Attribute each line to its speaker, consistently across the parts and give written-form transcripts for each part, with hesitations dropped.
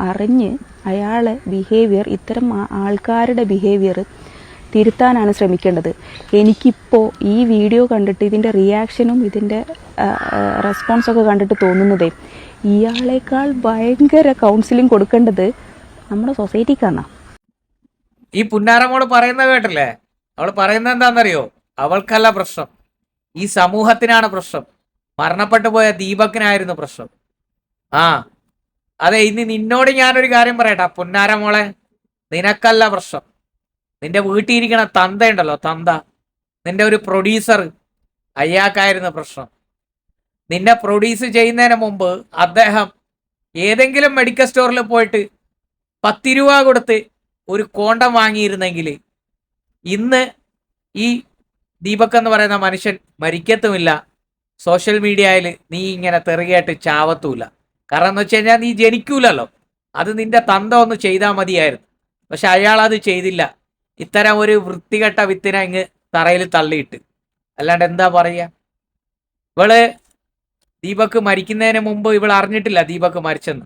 Speaker 1: അറിഞ്ഞ് അയാളെ ബിഹേവിയർ, ഇത്തരം ആൾക്കാരുടെ ബിഹേവിയർ തിരുത്താനാണ് ശ്രമിക്കേണ്ടത്. എനിക്കിപ്പോൾ ഈ വീഡിയോ കണ്ടിട്ട് ഇതിൻ്റെ റിയാക്ഷനും ഇതിൻ്റെ റെസ്പോൺസൊക്കെ കണ്ടിട്ട് തോന്നുന്നതേ, ഇയാളേക്കാൾ ഭയങ്കര കൗൺസിലിംഗ് കൊടുക്കേണ്ടത് നമ്മുടെ സൊസൈറ്റിക്കാണ്.
Speaker 2: ഈ പുന്നാരമോള് പറയുന്നത് കേട്ടില്ലേ? അവൾ പറയുന്നത് എന്താണെന്നറിയോ? അവൾക്കല്ല പ്രശ്നം, ഈ സമൂഹത്തിനാണ് പ്രശ്നം. മരണപ്പെട്ടു പോയ ദീപക്കിനായിരുന്നു പ്രശ്നം. അതെ, ഇനി നിന്നോട് ഞാനൊരു കാര്യം പറയട്ടെ പുന്നാരമോളെ, നിനക്കല്ല പ്രശ്നം. നിന്റെ വീട്ടിലിരിക്കണ തന്തയുണ്ടല്ലോ, തന്ത, നിന്റെ ഒരു പ്രൊഡ്യൂസർ, അയാൾക്കായിരുന്നു പ്രശ്നം. നിന്നെ പ്രൊഡ്യൂസ് ചെയ്യുന്നതിന് മുമ്പ് അദ്ദേഹം ഏതെങ്കിലും മെഡിക്കൽ സ്റ്റോറിൽ പോയിട്ട് 10 രൂപ കൊടുത്ത് ഒരു കോണ്ടം വാങ്ങിയിരുന്നെങ്കിൽ ഇന്ന് ഈ ദീപക് എന്ന് പറയുന്ന മനുഷ്യൻ മരിക്കത്തുമില്ല, സോഷ്യൽ മീഡിയയിൽ നീ ഇങ്ങനെ തെറുകയായിട്ട് ചാവത്തുമില്ല. കാരണം എന്ന് വെച്ച് കഴിഞ്ഞാൽ നീ ജനിക്കൂലല്ലോ. അത് നിന്റെ തന്ത ഒന്ന് ചെയ്താൽ മതിയായിരുന്നു. പക്ഷെ അയാൾ അത് ചെയ്തില്ല. ഇത്തരം ഒരു വൃത്തികെട്ട വിത്തിനെ ഇങ്ങ് തറയിൽ തള്ളിയിട്ട്. അല്ലാണ്ട് എന്താ പറയുക? ഇവള് ദീപക് മരിക്കുന്നതിന് മുമ്പ് ഇവൾ അറിഞ്ഞിട്ടില്ല ദീപക് മരിച്ചെന്ന്.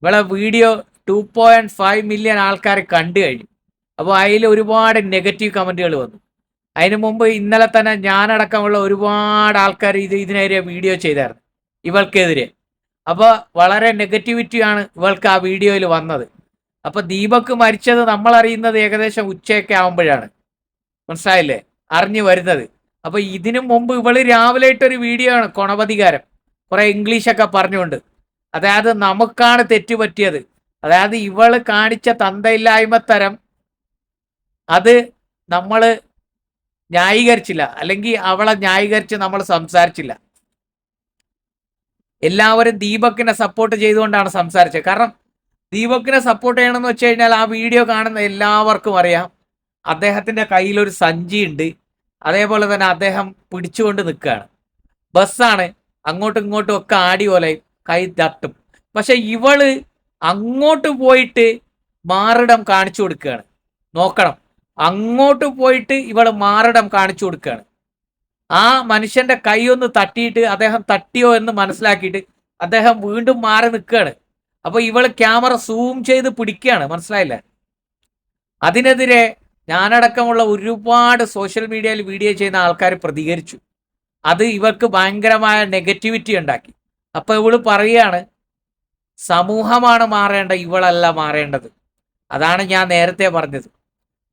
Speaker 2: ഇവളെ വീഡിയോ 2.5 മില്യൺ ആൾക്കാർ കണ്ടു കഴിഞ്ഞു. അപ്പോൾ അതിൽ ഒരുപാട് നെഗറ്റീവ് കമൻറ്റുകൾ വന്നു. അതിനു മുമ്പ് ഇന്നലെ തന്നെ ഞാനടക്കമുള്ള ഒരുപാട് ആൾക്കാർ ഇതിനെതിരെ വീഡിയോ ചെയ്തായിരുന്നു ഇവൾക്കെതിരെ. അപ്പോൾ വളരെ നെഗറ്റിവിറ്റിയാണ് ഇവൾക്ക് ആ വീഡിയോയിൽ വന്നത്. അപ്പോൾ ദീപക് മരിച്ചത് നമ്മൾ അറിയുന്നത് ഏകദേശം ഉച്ചയൊക്കെ ആകുമ്പോഴാണ്, മനസ്സിലായില്ലേ, അറിഞ്ഞു വരുന്നത്. അപ്പോൾ ഇതിനു മുമ്പ് ഇവള് രാവിലെ ഇട്ടൊരു വീഡിയോ ആണ്, കൊണപതികാരം, കുറെ ഇംഗ്ലീഷൊക്കെ പറഞ്ഞുകൊണ്ട്. അതായത് നമുക്കാണ് തെറ്റുപറ്റിയത്, അതായത് ഇവള് കാണിച്ച തന്തയില്ലായ്മ തരം അത് നമ്മൾ ന്യായീകരിച്ചില്ല, അല്ലെങ്കിൽ അവളെ ന്യായീകരിച്ച് നമ്മൾ സംസാരിച്ചില്ല. എല്ലാവരും ദീപകിനെ സപ്പോർട്ട് ചെയ്തുകൊണ്ടാണ് സംസാരിച്ചത്. കാരണം ദീപകിനെ സപ്പോർട്ട് ചെയ്യണമെന്ന് വെച്ച് കഴിഞ്ഞാൽ ആ വീഡിയോ കാണുന്ന എല്ലാവർക്കും അറിയാം അദ്ദേഹത്തിൻ്റെ കയ്യിലൊരു സഞ്ചിയുണ്ട്. അതേപോലെ തന്നെ അദ്ദേഹം പിടിച്ചുകൊണ്ട് നിൽക്കുകയാണ്. ബസ്സാണ്, അങ്ങോട്ടും ഇങ്ങോട്ടും ഒക്കെ ആടി പോലെ കൈ തട്ടും. പക്ഷെ ഇവള് അങ്ങോട്ട് പോയിട്ട് മാറിടം കാണിച്ചു കൊടുക്കുകയാണ്. നോക്കണം, അങ്ങോട്ട് പോയിട്ട് ഇവള് മാറിടം കാണിച്ചു കൊടുക്കുകയാണ്. ആ മനുഷ്യന്റെ കൈ ഒന്ന് തട്ടിയിട്ട് അദ്ദേഹം തട്ടിയോ എന്ന് മനസ്സിലാക്കിയിട്ട് അദ്ദേഹം വീണ്ടും മാറി നിൽക്കുകയാണ്. അപ്പൊ ഇവള് ക്യാമറ സൂം ചെയ്ത് പിടിക്കുകയാണ്, മനസ്സിലായില്ലേ? അതിനെതിരെ ഞാനടക്കമുള്ള ഒരുപാട് സോഷ്യൽ മീഡിയയിൽ വീഡിയോ ചെയ്യുന്ന ആൾക്കാർ പ്രതികരിച്ചു. അത് ഇവർക്ക് ഭയങ്കരമായ നെഗറ്റിവിറ്റി ഉണ്ടാക്കി. അപ്പൊ ഇവള് പറയുകയാണ്, സമൂഹമാണ് മാറേണ്ട, ഇവളല്ല മാറേണ്ടത്. അതാണ് ഞാൻ നേരത്തെ പറഞ്ഞത്.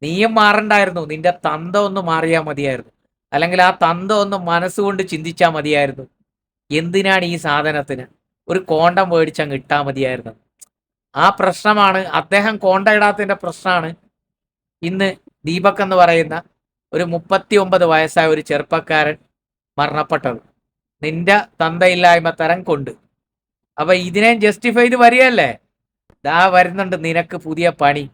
Speaker 2: നീയും മാറണ്ടായിരുന്നു, നിന്റെ തന്ത ഒന്ന് മാറിയാൽ മതിയായിരുന്നു, അല്ലെങ്കിൽ ആ തന്ത ഒന്ന് മനസ്സുകൊണ്ട് ചിന്തിച്ചാൽ മതിയായിരുന്നു. എന്തിനാണ് ഈ സാധനത്തിന് ഒരു കോണ്ടം മേടിച്ചങ്ങ് ഇട്ടാൽ മതിയായിരുന്നു. ആ പ്രശ്നമാണ്, അദ്ദേഹം കോണ്ട ഇടാത്തതിന്റെ പ്രശ്നമാണ് ഇന്ന് ദീപക് എന്ന് പറയുന്ന ഒരു 39 വയസ്സായ ഒരു ചെറുപ്പക്കാരൻ മരണപ്പെട്ടത്, നിന്റെ തന്തയില്ലായ്മ തരം കൊണ്ട്. അപ്പൊ ഇതിനെ ജസ്റ്റിഫൈ ചെയ്ത് വരികയല്ലേ? ദാ വരുന്നുണ്ട് നിനക്ക് പുതിയ പണി.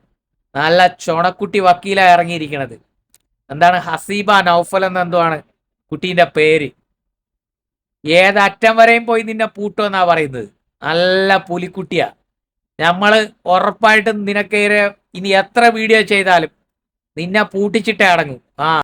Speaker 2: നല്ല ചൊണക്കുട്ടി വക്കീലായി ഇറങ്ങിയിരിക്കണത്. എന്താണ്, ഹസീബ നൗഫൽ എന്നെന്തുവാണ് കുട്ടീൻ്റെ പേര്. ഏതറ്റം വരെയും പോയി നിന്നെ പൂട്ടുമെന്നാ പറയുന്നത്. നല്ല പുലിക്കുട്ടിയാ. നമ്മള് ഉറപ്പായിട്ടും നിനക്കേറെ ഇനി എത്ര വീഡിയോ ചെയ്താലും നിന്നെ പൂട്ടിച്ചിട്ടേ അടങ്ങും.